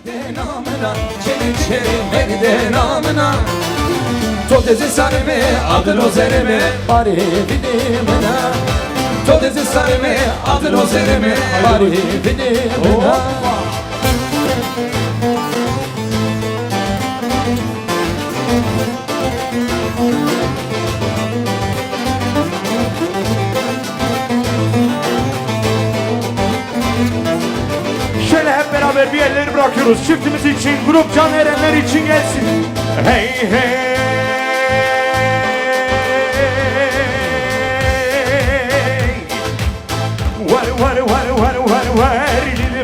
namına, çelik namına. Todezi sarme, adın o zereme, bari vidimına. Todezi sarme, adın o zereme, bari vidimına. Şöyle hep beraber bir elleri bırakıyoruz. Çiftimiz için, grup Can Erenler için gelsin. Hey hey. Var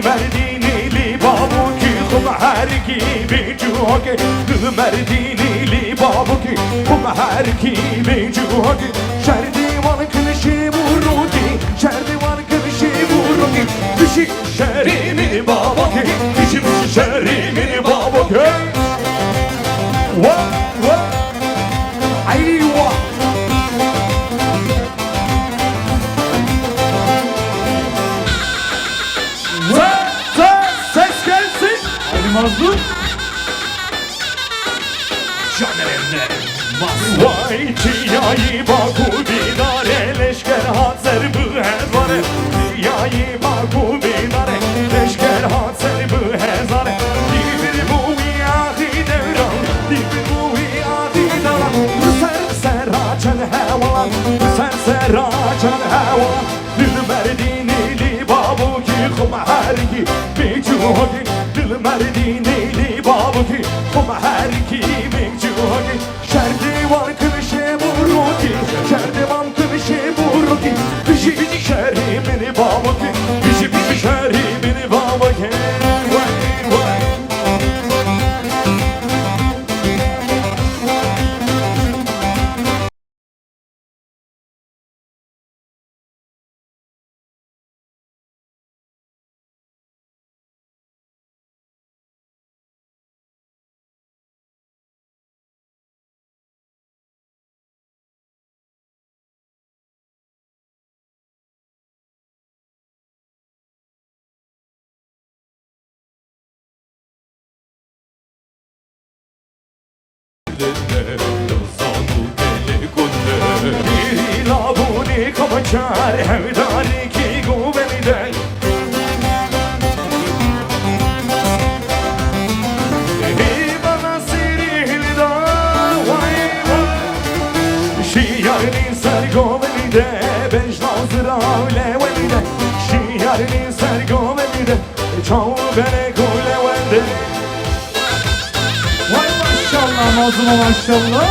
merdini li babuki kumharki bejuhoki merdini li babuki kumharki bejuhoki şerdivan kınışı vuruki şerdivan kınışı vuruki düşü şerimi babuki düşü şerimi babuki wa aywa. Ses gelsin. Hadi mazlum. Can Erenler. Vay çiyayi baku binare leşker hazır bu hezare. Çiyayi baku binare leşker hazır bu hezare. Dibir bu yahi devran, dibir bu yahi devran. Ser açan havalan, ser açan havalan. Dil merdini li babu ki kumharki bejuhoki. Dil merdini li babu ki kumharki bejuhoki. Şerdivan kınışı buruki, şerdivan kınışı buruki. Bişi şerrimini babu ki, bişi şerrimini babu ki. Labuni kaçar hevdari ki guvemiden. Bana sirihilda vay vay. Şiyarin sergovemide beşnazıra levemide. Şiyarin sergovemide çoğu bere kulevende. Vay maşallah mazluma maşallah.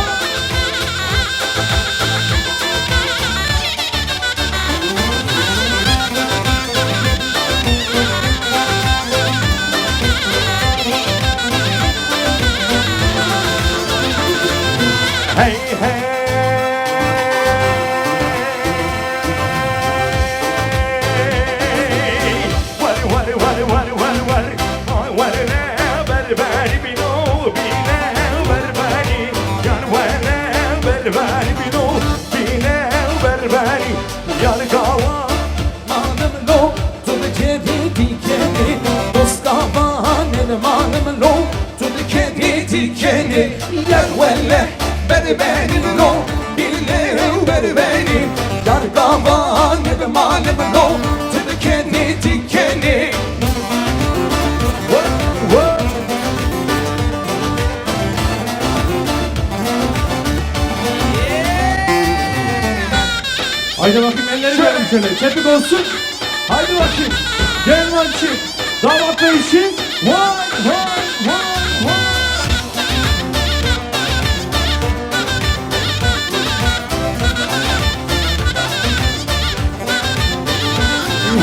Hey hey. Var ne berberi bino bine berberi yar vene berberi bino bine berberi yar kava Manım lo, tut kedi dikeni. Dost kavanın manım lo, tut kedi dikeni. Yar velle berberin lo, bille berberi. Yar kavanın manım lo, tut kedi dikeni. Haydi bakayım elleri görelim şöyle. Çepik olsun. Haydi bakayım. Gel lan çift. Damat ve işi. Vay vay vay vay.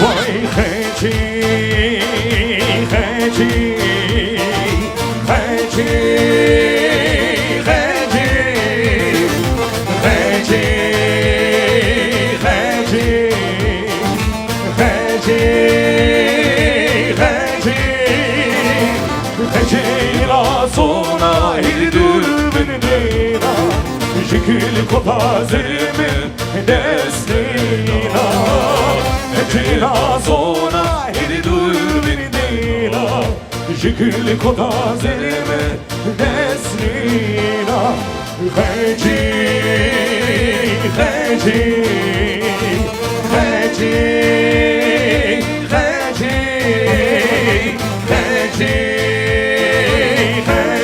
Vay heci, heci, heci, heci, heci, heci, heci, heci, heci la sona hildur beni dina, şekil kopazimin destina. Heci la sona hildur beni dina, Şükürlü koda zerime nesnina Heci, heci, heci, heci, heci,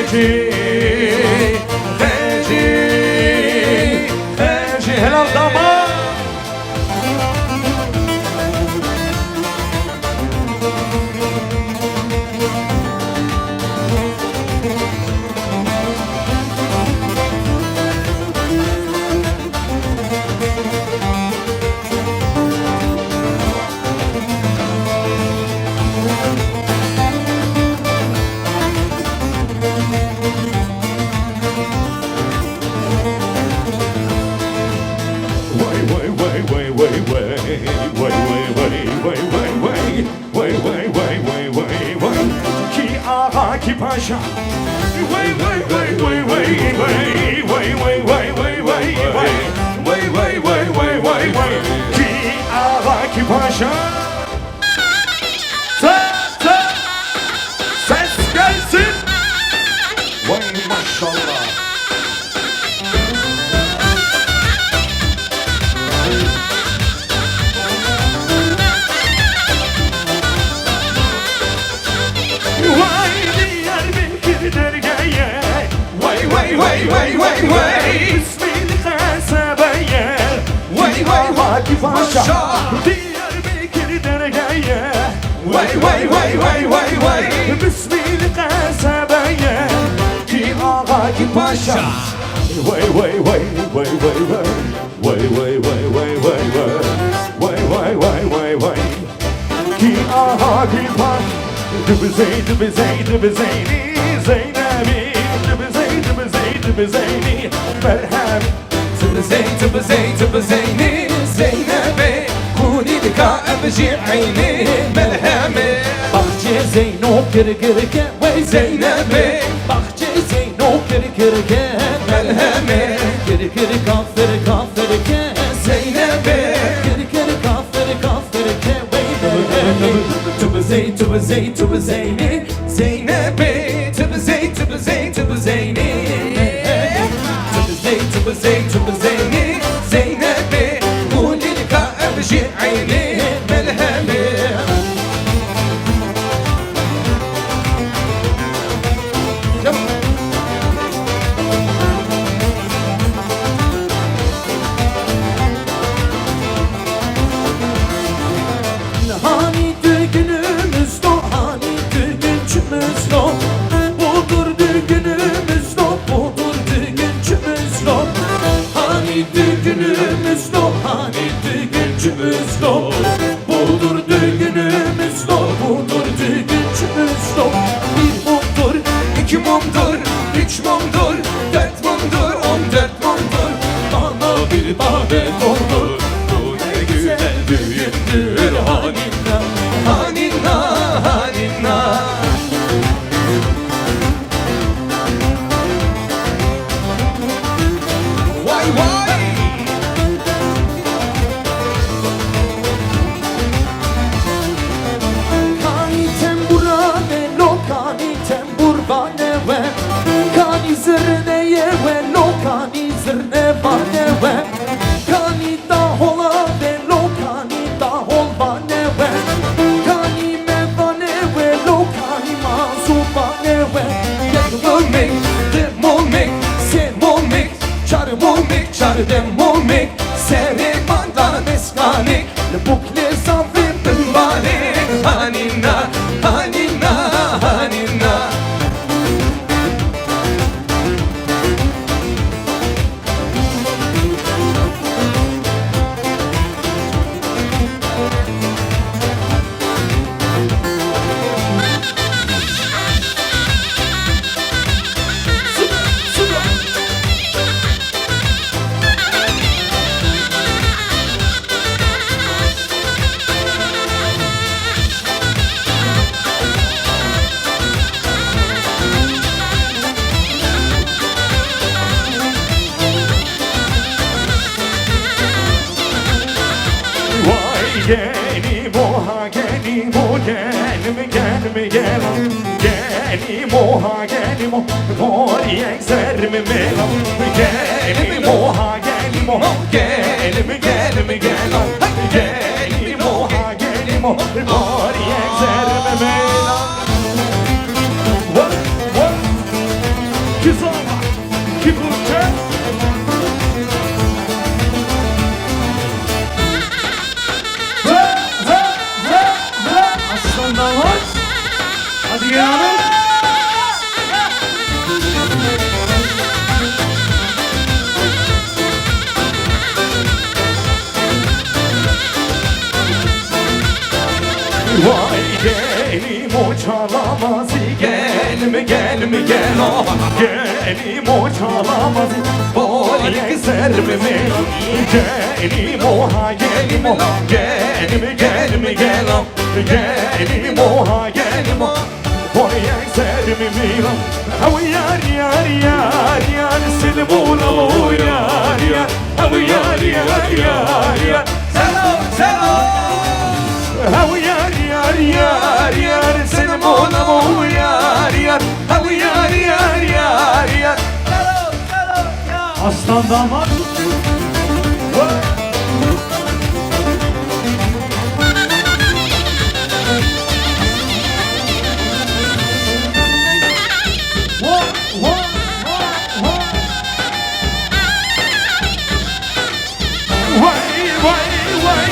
heci, heci, heci. Helal damat. Ki paşa vay vay vay vay vay vay vay vay vay vay vay vay vay vay vay vay vay ki ağa ki paşa ses gelsin vay maşallah. Vay vay vay vay İsmini kasabaya Vay vay vay paşa Diyarbakır dergaya Vay vay vay vay vay vay İsmini kasabaya Ki ağa ki paşa Vay vay vay vay vay vay Vay vay vay vay vay vay Vay vay vay vay vay Ki ağa ki paşa Dıbızey dıbızey dıbızeyni Zeynep'i Zeyni merhem تبزيني زينبي كوني لك أبجي عيني ملهمي بخجي زينو كركركة وي زينبي بخجي زينو كركركة ملهمي كركر كافر كافركة زينبي كركر كافر كافركة وي ملهمي تبزيني زينبي تبزيني تبزيني زينبي قولي لك أبجي عيني ملهمي Hani düğünümüz lo, hani düğünçümüz lo Budur düğünümüz lo, budur düğünçümüz lo Hani düğünümüz lo, hani düğünçümüz lo Budur düğünümüz lo, budur düğünçümüz lo Bir mumdur, iki mumdur, üç mumdur, dört mumdur, 14 mumdur Bana bir tane doldur, bu ne güzel düğündür Hanina, hanina, hanina Vay vay Kani tembura ne lo kani temburba ne ve Kani zırneye ve lo kani zırne va ne ve Kani dahola ve lo kani daholba ne ve Kani mevane ve lo kani mazuba ne ve Yakmumik, demumik, semumik Çar demumik, seri mandan meskanik Bukle zafir tımbalik Hanina, hanina, hanina Gelim o ha gelim o gelim gel gelimo, Moriye zermi melom. Gelimo ha gelimo, gelimi gelimi gelom. Gelimo ha gelimo, Moriye zermi melom. What, what? Kizoma, kibuce. Aslan damat. Hadi gel hanım. Vay gelim o çalamaz gelme gelme gel o gelim o çalamaz boy serme gelim o ha gelim o gelim gelme gel o gelim o ha gelim o boy serme hav yar yar yar yar silbuna bu yar yar hav yar yar yar yar selam selam hav yar yar yar yar selam ona bu yar yar hav yar yar yar yar selam selam ya Aslan damat. vay vay vay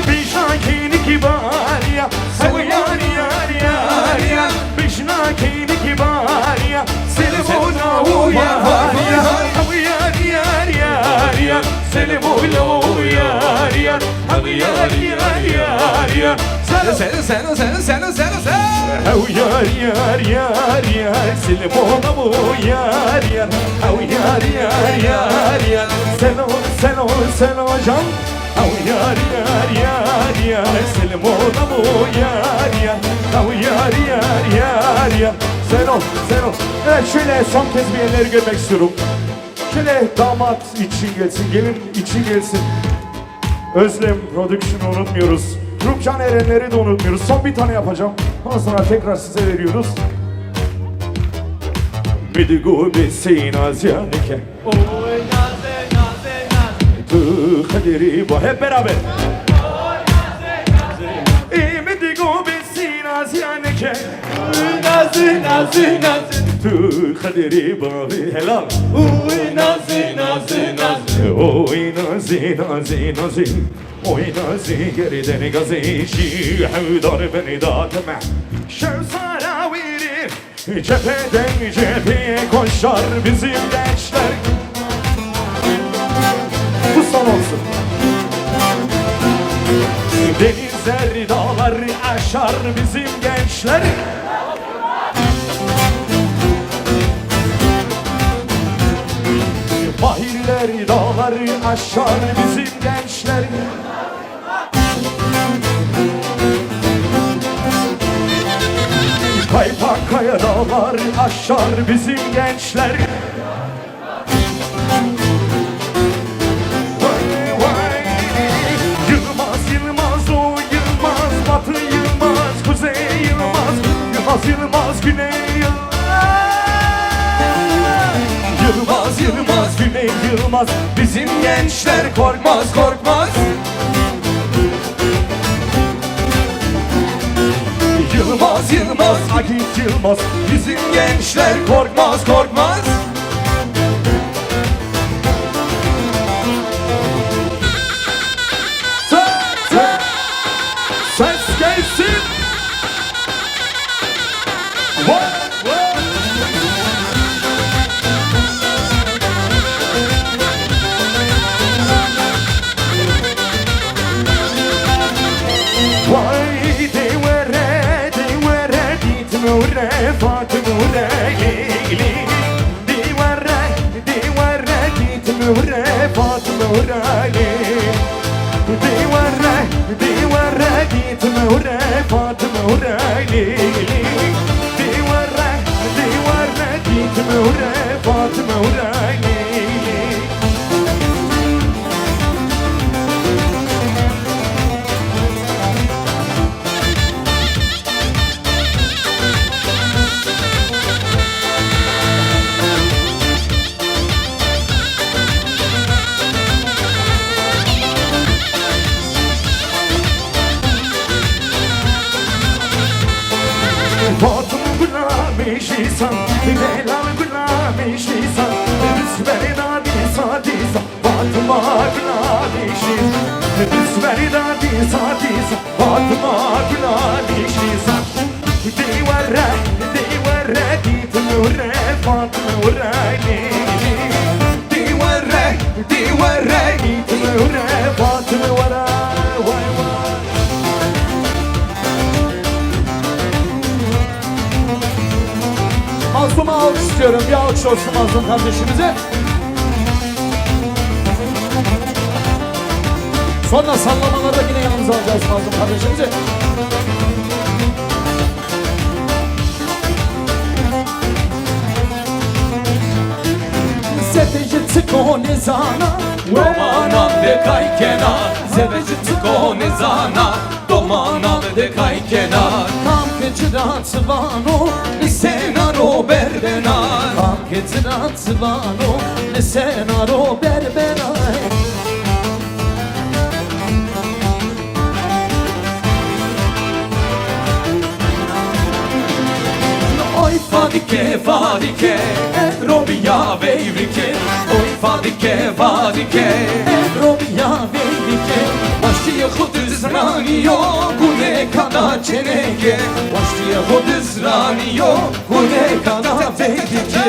bir şakini kibar ya hav yar yar yar yar bir şakini kibar ya selam ona bu yar yar hav yar yar yar yar selam ona bu yar yar hav yar yar yar yar hav yar yar yar yar selam ona bu yar yar hav yar yar yar yar selam can hav yar yar yar yar selam ona bu yar yar hav yar yar yar yar selam. Evet şöyle son kez bir elleri görmek istiyorum. Şöyle damat için gelsin, gelin için gelsin. Özlem Production'u unutmuyoruz. Rupcan Erenleri de unutmuyoruz. Son bir tane yapacağım. Ondan sonra tekrar size veriyoruz. Midigu besin azyanike. Oy naze naze naze. Tu kaderi bu hep beraber. Oy naze naze. Midigu besin azyanike. Naze naze naze. Tu kaderi bu helal. Oy naze naze naze. Oy nazi nazi nazi. Oy nazi geriden gazi. Şihudar beni dağıtma. Şevsara verir. Cepheden cepheye koşar bizim gençler. Bu son olsun. Denizler dağlar aşar bizim gençler. Bahirler dağlar aşar bizim gençler. Kaypak kaya dağlar aşar bizim gençler. Vay vay Yılmaz Yılmaz o Yılmaz Batı Yılmaz Kuzey Yılmaz Yılmaz Yılmaz Güney Yılmaz Yılmaz Güney Yılmaz bizim gençler korkmaz korkmaz. Yılmaz Yılmaz Akit Yılmaz bizim gençler korkmaz korkmaz. Ses gelsin. Vay devere gitme oraya Fatıma oraya Divare gitme oraya Fatıma oraya Divare gitme oraya Fatıma oraya Divare gitme oraya Fatıma oraya işisan Leyla'm gülüm işisan Rüsveri dadi sadisa Fatıma gülüm işisan Rüsveri dadi sadisa Fatıma gülüm işisan Divare Gitnure Fatıma urayni Divare Gitnure Fatıma uray Vay vay Mazlum'a alkış istiyorum. Bir alkış olsun Mazlum kardeşimize. Sonra sallamalarda yine yanımıza alacağız Mazlum kardeşimizi. Zebecitko nezana Domana de kaj kenar Zebecitko nezana Domana de kaj kenar Kamkecirat svano Senaro berbenar Kamkecirat svano Senaro berbenar Oj fadike Robiya veyrike Oj fadike Robiya veydike Baştiye khud zraniyo Gune kana çenege Baştiye khud zraniyo Gune kana veydike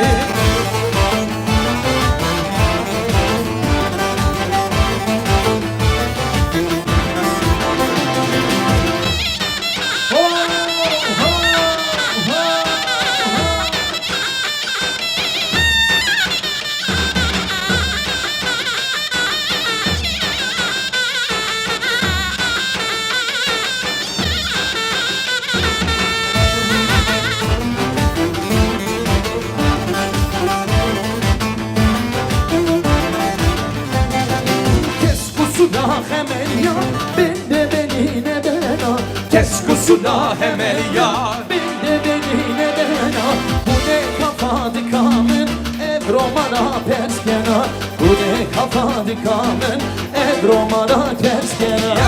Keskusuda hemel ya Binde beni nedena Bu ne kafa dikamın Evromana ters kenar Bu ne kafa dikamın Evromana ters kenar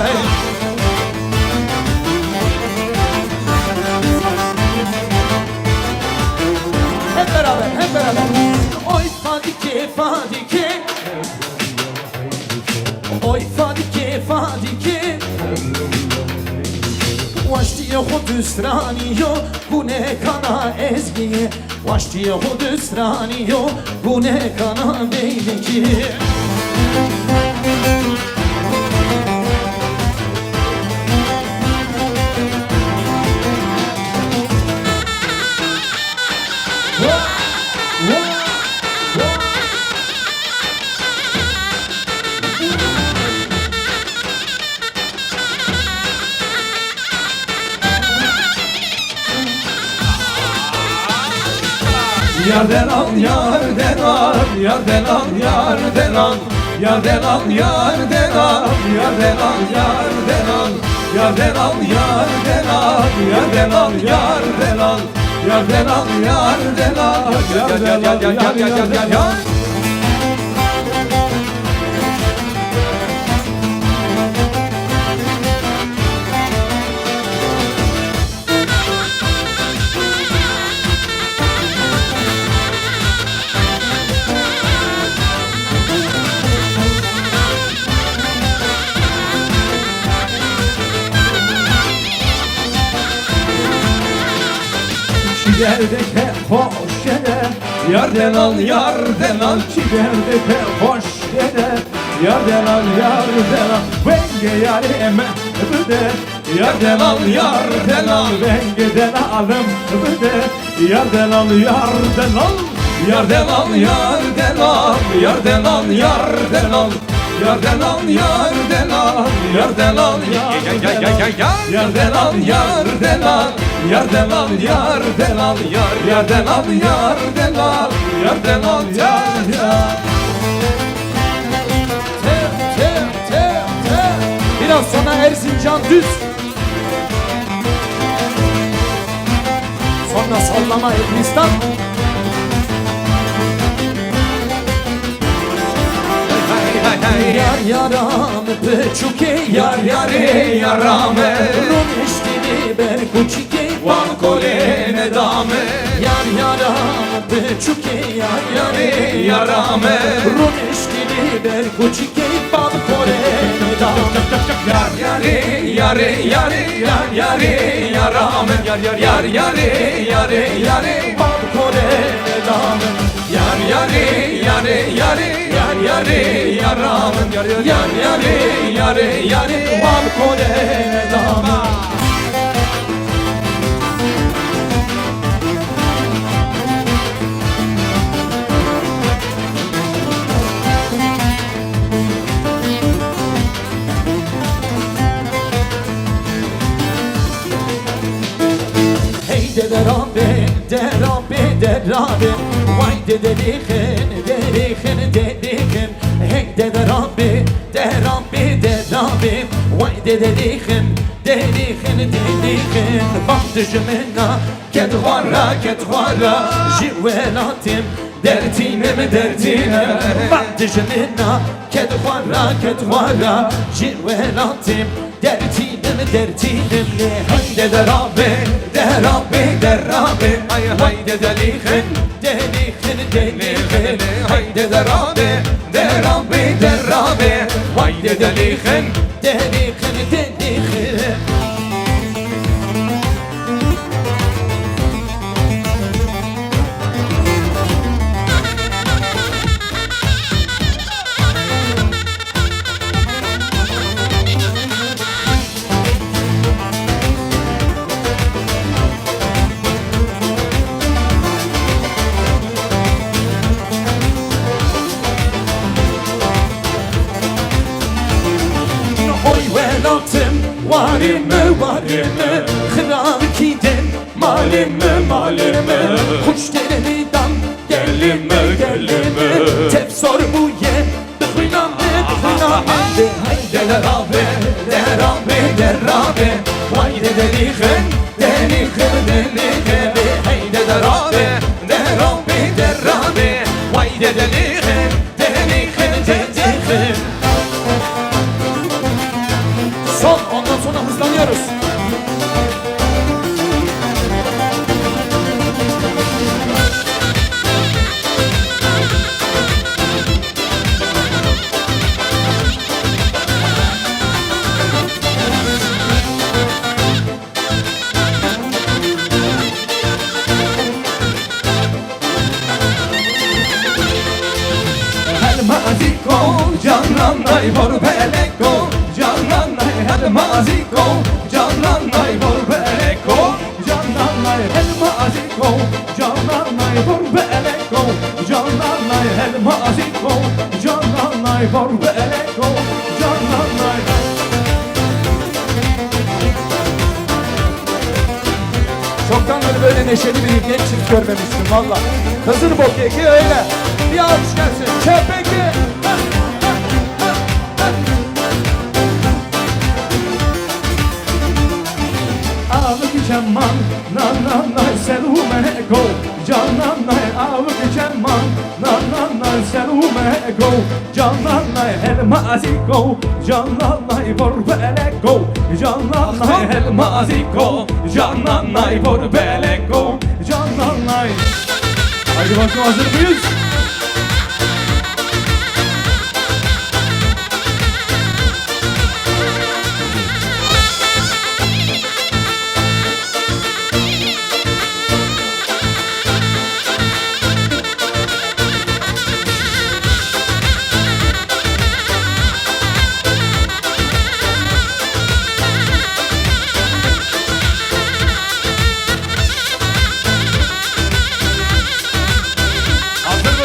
Hep beraber Oy fadike Oy fadike Vaştiye hudüsraniyo Bu ne kana ezgiye Vaştiye hudüsraniyo Bu ne kana beyliki Yarden al yarden al Yarden al yarden al Yarden al yarden al Yarden al yarden al Yarden al yarden al Yarden al yarden al Yarden al yarden al Yarden al yarden al Çiğderdeki hoş gele Yarden al yarden al Çiğderdeki hoş gele Yarden al Venge yarime büde Yarden al yarden al Vengeden alım büde Yarden al Yarden al yarden al Yarden al yarden al Yarden al yarden al Yarden al yarden al Yarden al yarden al Yarden al yarden al Yarden al yarden al Yarden al yarden Biraz sonra Erzincan düz Sonra sallama Elbistan Yar yaram pečuke Yar yare yarame Romeštini berkučike Van kolene dame Yar Yar yaram Beçuke yar Yari yarame Runişkili ber kuçike bal kore Yar yari yari yari yar yari yarame Yar yari yari yari bal kore Yar yari yari yari yar yari yarame Yar yari yari bal kore Hey derabe, derabe, derabe Vay dedeliğin, deliğin Hey derabe, derabe, derabe Vay dedeliğin, deliğin Baktı jimena, kedvara, Jivelatim, dertine Baktı jimena, kedvara, Jivelatim, dertine Haydi derabe, derabe Haydi deliğin, Haydi derabe Haydi deliğin deliğin Oy velatım varime Hırar kiden malime Kuş deleniden gelime Tep sor bu ye Dıhıname Haydi derabe Haydi deliğin Haydi derabe Haydi deliğin Son ondan sonra hızlanıyoruz Maziko, cananay vor beleko Cananay hel maziko, cananay vor beleko Cananay el maziko, cananay vor beleko, cananay el maziko, cananay vor beleko, cananay. Çoktan böyle neşeli bir genç çift görmemiştim valla. Hazır bokeki öyle. Bir alkış gelsin. Çepeki. Ağlık keman, nananay selumeko, cananay ağlık keman, nananay selumeko, cananay el maziko, cananay vor beleko, cananay el maziko, cananay vor beleko, cananay. Haydi bakalım, hazır mıyız? Hazır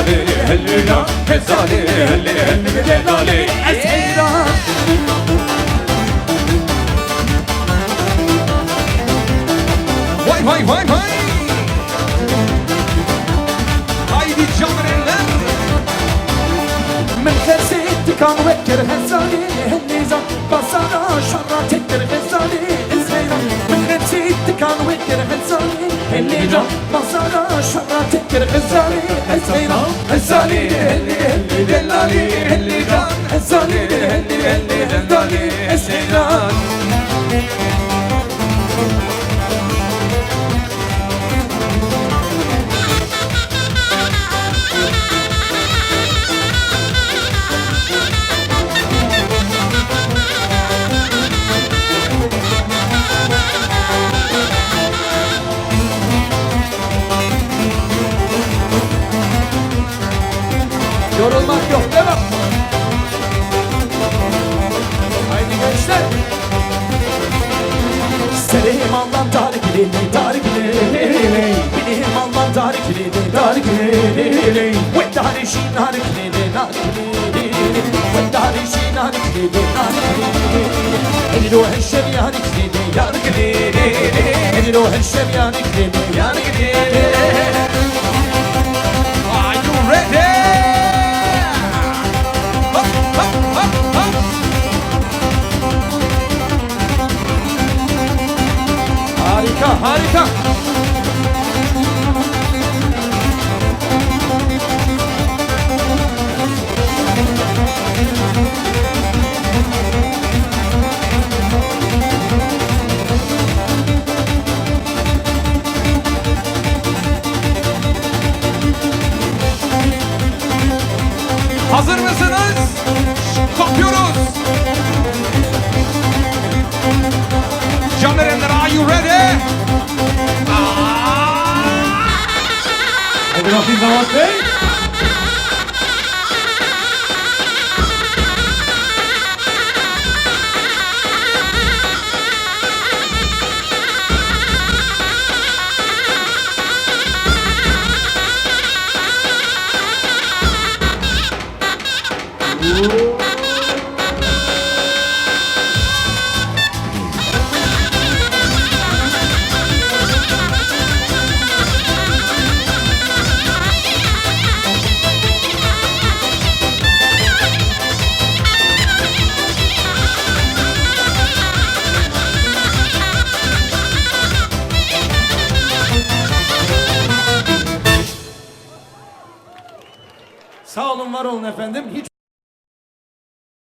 delali Hellila Hezali Helli helli delali Seyran Vay vay vay vay Haydi canım eller من خسيت كان وكر هزالي النظام بصانا شرع تكر غزالي الزينة من خسيت كان وكر هزالي النظام بصانا شرع تكر غزالي الزينة Hezali helli helli delali Helli can Hezali helli helli delali Eseyran Yorulmak yok devam. Haydi gençler. Selim Allah'ım tarikli Bilim Allah'ım tarikli Ve tarişin harikli Ve tarişin harikli Elido heşşem yarikli Elido heşşem yarikli Are you ready? Hop hop hop hop Harika harika Hazır mısınız? Kopuyoruz. Canlarımlar, are you ready? Hadi bakayım Damat Bey. Sağ olun var olun efendim. Hiç